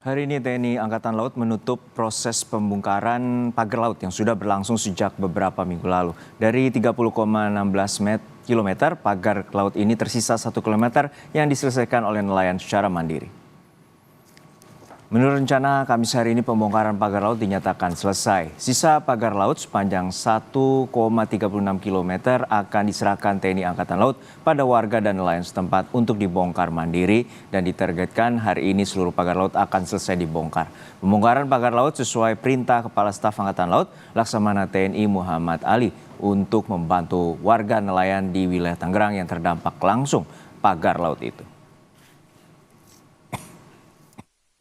Hari ini TNI Angkatan Laut menutup proses pembongkaran pagar laut yang sudah berlangsung sejak beberapa minggu lalu. Dari 30,16 km, pagar laut ini tersisa 1 km yang diselesaikan oleh nelayan secara mandiri. Menurut rencana, Kamis hari ini pembongkaran pagar laut dinyatakan selesai. Sisa pagar laut sepanjang 1,36 km akan diserahkan TNI Angkatan Laut pada warga dan nelayan setempat untuk dibongkar mandiri dan ditargetkan hari ini seluruh pagar laut akan selesai dibongkar. Pembongkaran pagar laut sesuai perintah Kepala Staf Angkatan Laut Laksamana TNI Muhammad Ali untuk membantu warga nelayan di wilayah Tangerang yang terdampak langsung pagar laut itu.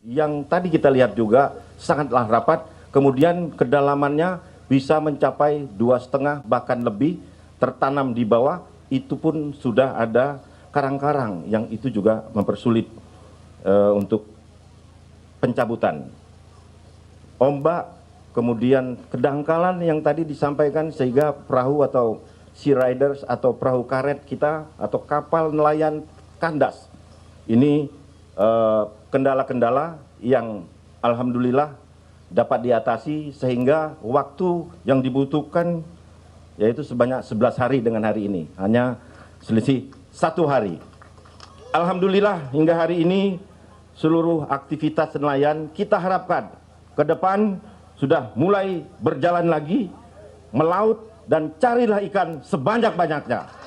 Yang tadi kita lihat juga sangatlah rapat, kemudian kedalamannya bisa mencapai 2,5 bahkan lebih, tertanam di bawah, itu pun sudah ada karang-karang yang itu juga mempersulit untuk pencabutan. Ombak, kemudian kedangkalan yang tadi disampaikan sehingga perahu atau sea riders atau perahu karet kita atau kapal nelayan kandas. Ini kendala-kendala yang alhamdulillah dapat diatasi sehingga waktu yang dibutuhkan yaitu sebanyak 11 hari dengan hari ini, hanya selisih 1 hari. Alhamdulillah hingga hari ini seluruh aktivitas nelayan kita harapkan ke depan sudah mulai berjalan lagi, melaut dan carilah ikan sebanyak-banyaknya.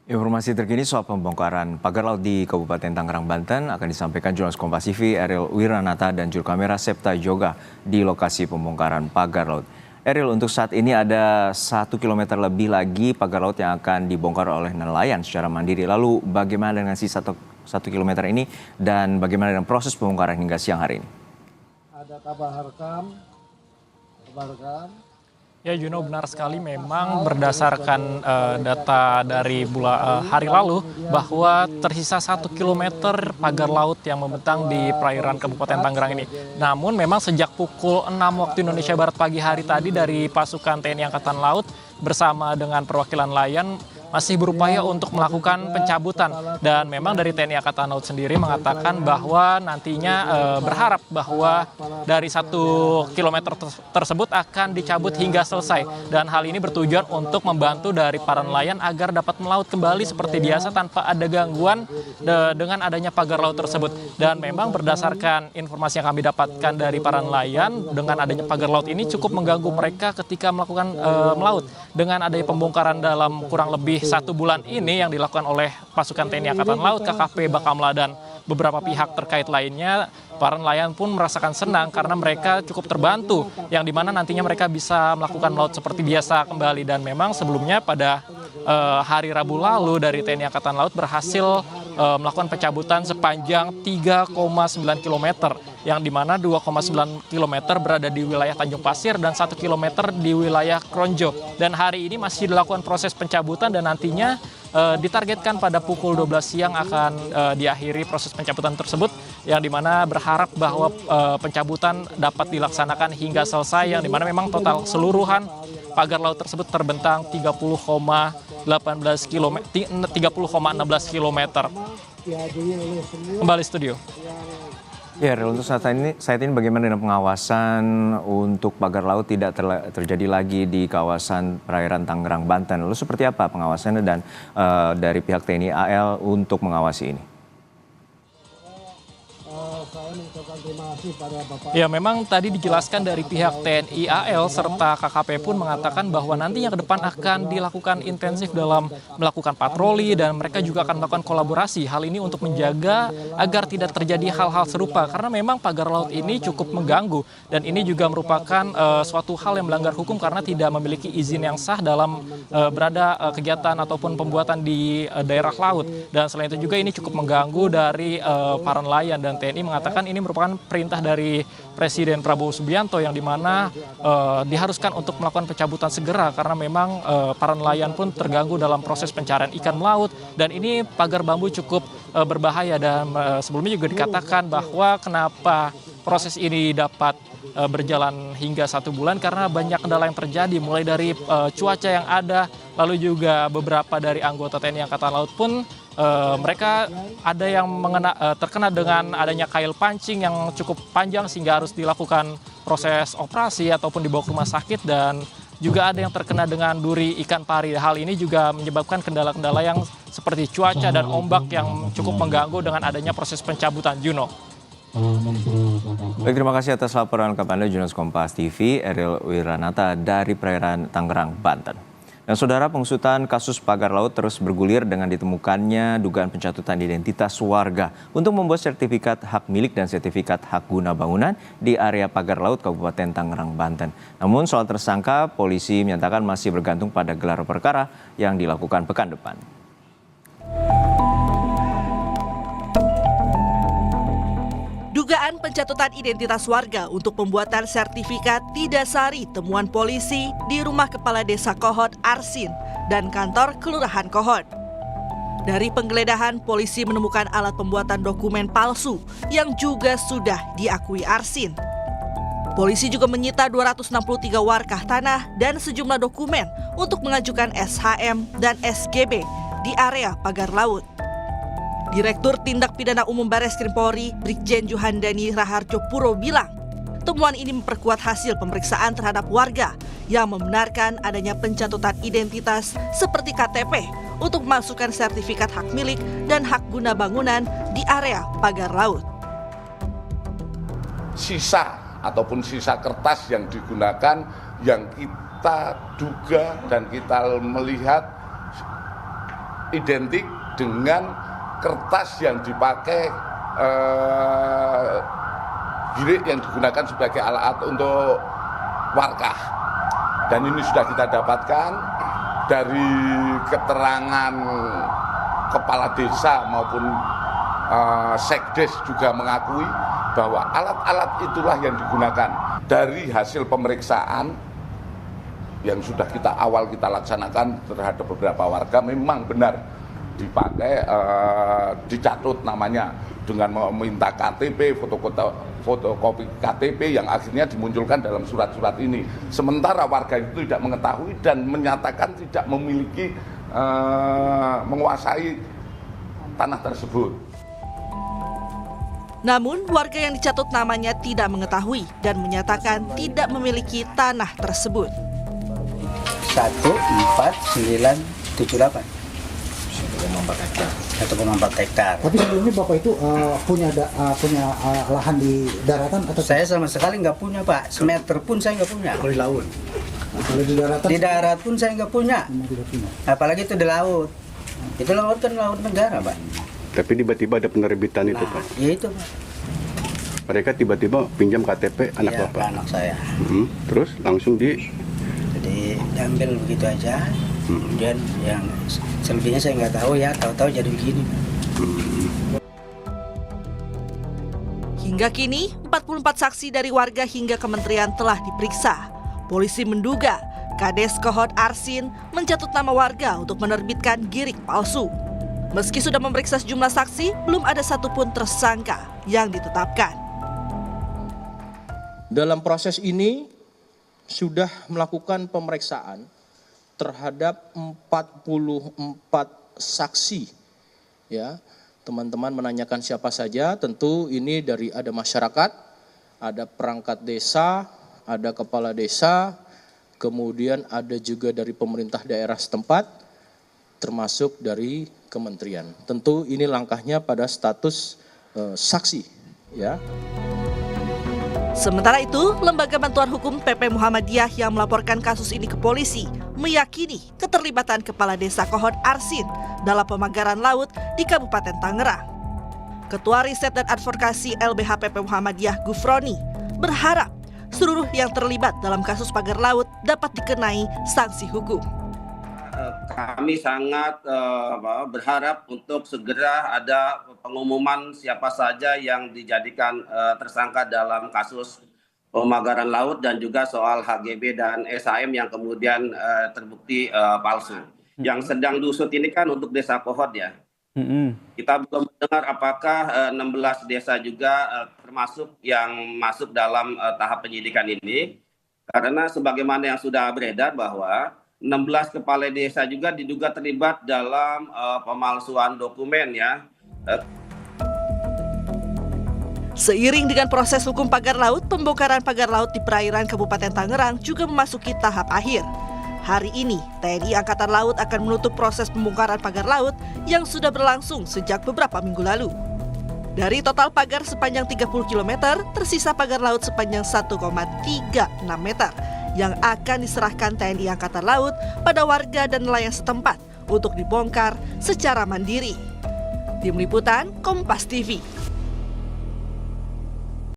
Informasi terkini soal pembongkaran pagar laut di Kabupaten Tangerang, Banten akan disampaikan jurnalis Kompas TV Ariel Wiranata dan juru kamera Septa Yoga di lokasi pembongkaran pagar laut. Ariel, untuk saat ini ada 1 km lebih lagi pagar laut yang akan dibongkar oleh nelayan secara mandiri. Lalu bagaimana dengan sisa 1 km ini dan bagaimana dengan proses pembongkaran hingga siang hari ini? Ada kabar rekam. Ya, Juno, benar sekali memang berdasarkan data dari hari lalu bahwa tersisa 1 km pagar laut yang membentang di perairan Kabupaten Tangerang ini. Namun memang sejak pukul 6 waktu Indonesia Barat pagi hari tadi dari pasukan TNI Angkatan Laut bersama dengan perwakilan nelayan masih berupaya untuk melakukan pencabutan, dan memang dari TNI Angkatan Laut sendiri mengatakan bahwa nantinya berharap bahwa dari 1 km tersebut akan dicabut hingga selesai, dan hal ini bertujuan untuk membantu dari para nelayan agar dapat melaut kembali seperti biasa tanpa ada gangguan dengan adanya pagar laut tersebut. Dan memang berdasarkan informasi yang kami dapatkan dari para nelayan, dengan adanya pagar laut ini cukup mengganggu mereka ketika melakukan melaut. Dengan adanya pembongkaran dalam kurang lebih 1 bulan ini yang dilakukan oleh pasukan TNI Angkatan Laut, KKP Bakamla, dan beberapa pihak terkait lainnya, para nelayan pun merasakan senang karena mereka cukup terbantu, yang dimana nantinya mereka bisa melakukan melaut seperti biasa kembali. Dan memang sebelumnya pada hari Rabu lalu dari TNI Angkatan Laut berhasil melakukan pencabutan sepanjang 3,9 km, yang dimana 2,9 km berada di wilayah Tanjung Pasir dan 1 km di wilayah Kronjo. Dan hari ini masih dilakukan proses pencabutan dan nantinya ditargetkan pada pukul 12 siang akan diakhiri proses pencabutan tersebut, yang dimana berharap bahwa pencabutan dapat dilaksanakan hingga selesai, yang dimana memang total seluruhan pagar laut tersebut terbentang 30,16 km. Kembali studio. Ya, untuk saat ini bagaimana dengan pengawasan untuk pagar laut tidak terjadi lagi di kawasan perairan Tangerang, Banten? Lalu seperti apa pengawasannya dan dari pihak TNI AL untuk mengawasi ini? Ya, memang tadi dijelaskan dari pihak TNI AL serta KKP pun mengatakan bahwa nantinya ke depan akan dilakukan intensif dalam melakukan patroli, dan mereka juga akan melakukan kolaborasi. Hal ini untuk menjaga agar tidak terjadi hal-hal serupa, karena memang pagar laut ini cukup mengganggu, dan ini juga merupakan suatu hal yang melanggar hukum karena tidak memiliki izin yang sah dalam berada kegiatan ataupun pembuatan di daerah laut. Dan selain itu juga ini cukup mengganggu dari para nelayan, dan TNI mengatakan ini merupakan perintah dari Presiden Prabowo Subianto, yang dimana diharuskan untuk melakukan pencabutan segera karena memang para nelayan pun terganggu dalam proses pencarian ikan melaut, dan ini pagar bambu cukup berbahaya. Dan sebelumnya juga dikatakan bahwa kenapa proses ini dapat berjalan hingga 1 bulan karena banyak kendala yang terjadi, mulai dari cuaca yang ada, lalu juga beberapa dari anggota TNI Angkatan Laut pun mereka ada yang terkena dengan adanya kail pancing yang cukup panjang sehingga harus dilakukan proses operasi ataupun dibawa ke rumah sakit, dan juga ada yang terkena dengan duri ikan pari. Hal ini juga menyebabkan kendala-kendala yang seperti cuaca dan ombak yang cukup mengganggu dengan adanya proses pencabutan. Juno. Baik, terima kasih atas laporan lengkap Anda, jurnalis Kompas TV, Eril Wiranata dari perairan Tangerang, Banten. Dan saudara, pengusutan kasus pagar laut terus bergulir dengan ditemukannya dugaan pencatutan identitas warga untuk membuat sertifikat hak milik dan sertifikat hak guna bangunan di area pagar laut Kabupaten Tangerang, Banten. Namun soal tersangka, polisi menyatakan masih bergantung pada gelar perkara yang dilakukan pekan depan. Dugaan pencatutan identitas warga untuk pembuatan sertifikat didasari temuan polisi di rumah Kepala Desa Kohod Arsin dan kantor Kelurahan Kohod. Dari penggeledahan, polisi menemukan alat pembuatan dokumen palsu yang juga sudah diakui Arsin. Polisi juga menyita 263 warkah tanah dan sejumlah dokumen untuk mengajukan SHM dan SGB di area pagar laut. Direktur Tindak Pidana Umum Bareskrim Polri, Brigjen Juhandani Raharjo Puro bilang, temuan ini memperkuat hasil pemeriksaan terhadap warga yang membenarkan adanya pencatutan identitas seperti KTP untuk memasukkan sertifikat hak milik dan hak guna bangunan di area pagar laut. Sisa ataupun sisa kertas yang digunakan yang kita duga dan kita melihat identik dengan kertas yang dipakai girik yang digunakan sebagai alat untuk warkah. Dan ini sudah kita dapatkan dari keterangan kepala desa maupun sekdes juga mengakui bahwa alat-alat itulah yang digunakan. Dari hasil pemeriksaan yang sudah kita laksanakan terhadap beberapa warga, memang benar dipakai, dicatut namanya dengan meminta KTP, fotokopi KTP yang akhirnya dimunculkan dalam surat-surat ini. Sementara warga itu tidak mengetahui dan menyatakan tidak memiliki, menguasai tanah tersebut. Namun, warga yang dicatut namanya tidak mengetahui dan menyatakan tidak memiliki tanah tersebut. 14978. 1,4 hektar. Tapi sebelumnya Bapak itu punya lahan di daratan atau Saya sama sekali nggak punya, Pak. Semeter pun saya nggak punya. di laut? Kalau di daratan? Di darat pun saya nggak punya. Tidak punya. Apalagi itu di laut. Itu laut kan laut negara, Pak. Tapi tiba-tiba ada penerbitan itu, Pak. Ya itu, Pak. Mereka tiba-tiba pinjam KTP anak Ya, Bapak. anak saya. Terus langsung Jadi diambil begitu aja. Kemudian yang selebihnya saya nggak tahu ya, tahu-tahu jadi begini. Hingga kini, 44 saksi dari warga hingga kementerian telah diperiksa. Polisi menduga Kades Kohod Arsin mencatut nama warga untuk menerbitkan girik palsu. Meski sudah memeriksa sejumlah saksi, belum ada satupun tersangka yang ditetapkan. Dalam proses ini sudah melakukan pemeriksaan terhadap 44 saksi. Ya, teman-teman menanyakan siapa saja, tentu ini dari ada masyarakat, ada perangkat desa, ada kepala desa, kemudian ada juga dari pemerintah daerah setempat, termasuk dari kementerian. Tentu ini langkahnya pada status saksi, ya. Sementara itu, Lembaga Bantuan Hukum PP Muhammadiyah yang melaporkan kasus ini ke polisi meyakini keterlibatan Kepala Desa Kohod Arsin dalam pemagaran laut di Kabupaten Tangerang. Ketua Riset dan Advokasi LBH PP Muhammadiyah Gufroni berharap seluruh yang terlibat dalam kasus pagar laut dapat dikenai sanksi hukum. Kami sangat berharap untuk segera ada pengumuman siapa saja yang dijadikan tersangka dalam kasus pemagaran laut dan juga soal HGB dan SHM yang kemudian terbukti palsu. Yang sedang diusut ini kan untuk Desa Kohod ya. Kita belum mendengar apakah 16 desa juga termasuk yang masuk dalam tahap penyidikan ini. Karena sebagaimana yang sudah beredar bahwa 16 kepala desa juga diduga terlibat dalam pemalsuan dokumen ya. Seiring dengan proses hukum pagar laut, pembongkaran pagar laut di perairan Kabupaten Tangerang juga memasuki tahap akhir. Hari ini, TNI Angkatan Laut akan menutup proses pembongkaran pagar laut yang sudah berlangsung sejak beberapa minggu lalu. Dari total pagar sepanjang 30 km, tersisa pagar laut sepanjang 1,36 meter yang akan diserahkan TNI Angkatan Laut pada warga dan nelayan setempat untuk dibongkar secara mandiri. Tim Liputan Kompas TV.